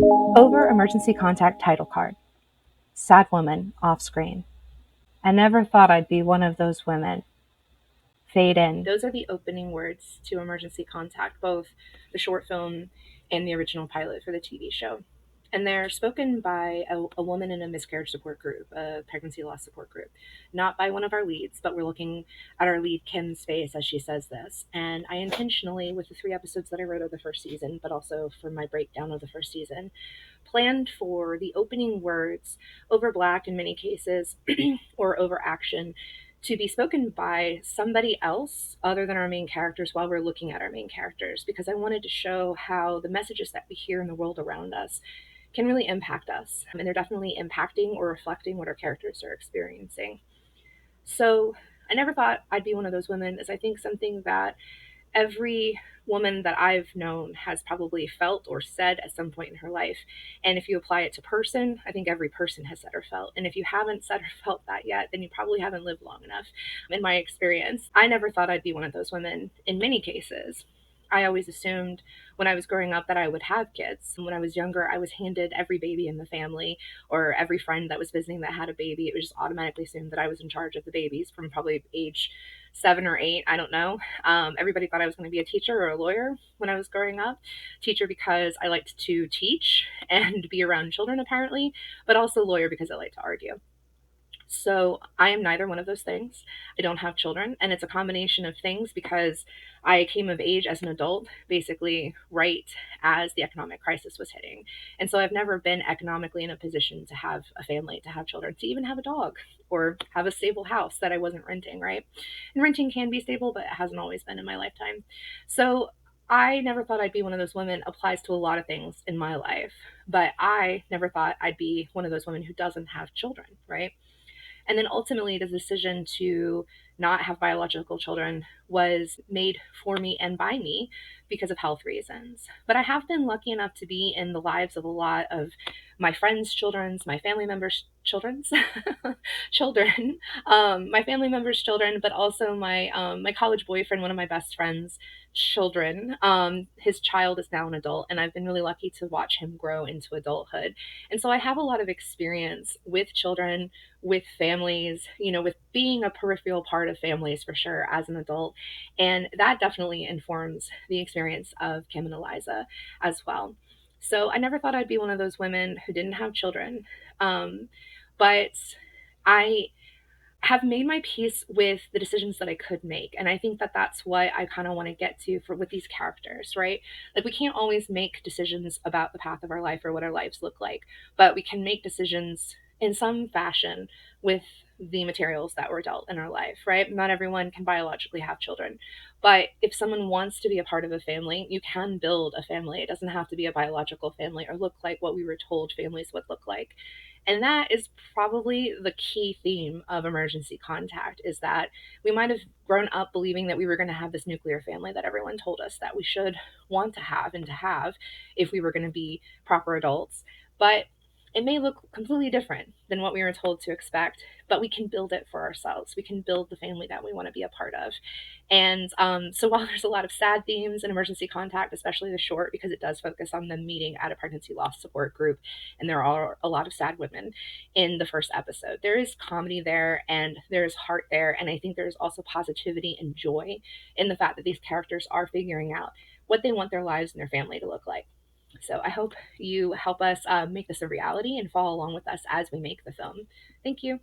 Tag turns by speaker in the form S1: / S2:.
S1: Over emergency contact title card. Sad woman off screen. I never thought I'd be one of those women. Fade in. Those are the opening words to Emergency Contact, both the short film and the original pilot for the TV show. And they're spoken by a woman in a miscarriage support group, a pregnancy loss support group, not by one of our leads, but we're looking at our lead Kim's face as she says this. And I intentionally, with the 3 episodes that I wrote of the first season, but also for my breakdown of the first season, planned for the opening words over black in many cases or over action to be spoken by somebody else other than our main characters while we're looking at our main characters, because I wanted to show how the messages that we hear in the world around us can really impact us. And they're definitely impacting or reflecting what our characters are experiencing. So I never thought I'd be one of those women, is I think something that every woman that I've known has probably felt or said at some point in her life. And if you apply it to person, I think every person has said or felt. And if you haven't said or felt that yet, then you probably haven't lived long enough. In my experience, I never thought I'd be one of those women in many cases. I always assumed when I was growing up that I would have kids. When I was younger, I was handed every baby in the family, or every friend that was visiting that had a baby. It was just automatically assumed that I was in charge of the babies from probably age 7 or 8. I don't know. Everybody thought I was going to be a teacher or a lawyer when I was growing up. Teacher because I liked to teach and be around children, apparently, but also lawyer because I like to argue. So I am neither one of those things. I don't have children, and it's a combination of things because I came of age as an adult, basically right as the economic crisis was hitting. And so I've never been economically in a position to have a family, to have children, to even have a dog or have a stable house that I wasn't renting, right? And renting can be stable, but it hasn't always been in my lifetime. So I never thought I'd be one of those women applies to a lot of things in my life, but I never thought I'd be one of those women who doesn't have children, right? And then ultimately, the decision to not have biological children was made for me and by me because of health reasons. But I have been lucky enough to be in the lives of a lot of my friends' children's, my family members' children's children, my family members' children, but also my college boyfriend, one of my best friends' children. His child is now an adult, and I've been really lucky to watch him grow into adulthood. And so I have a lot of experience with children, with families, with being a peripheral part of families for sure as an adult. And that definitely informs the experience of Kim and Eliza as well. So I never thought I'd be one of those women who didn't have children. But I have made my peace with the decisions that I could make. And I think that that's what I kind of want to get to for with these characters, right? Like we can't always make decisions about the path of our life or what our lives look like, but we can make decisions in some fashion with the materials that were dealt in our life, right? Not everyone can biologically have children, but if someone wants to be a part of a family, you can build a family. It doesn't have to be a biological family or look like what we were told families would look like. And that is probably the key theme of Emergency Contact, is that we might have grown up believing that we were going to have this nuclear family that everyone told us that we should want to have and to have if we were going to be proper adults. But it may look completely different than what we were told to expect, but we can build it for ourselves. We can build the family that we want to be a part of. And so while there's a lot of sad themes in Emergency Contact, especially the short, because it does focus on them meeting at a pregnancy loss support group, and there are a lot of sad women in the first episode, there is comedy there and there's heart there. And I think there's also positivity and joy in the fact that these characters are figuring out what they want their lives and their family to look like. So I hope you help us make this a reality and follow along with us as we make the film. Thank you.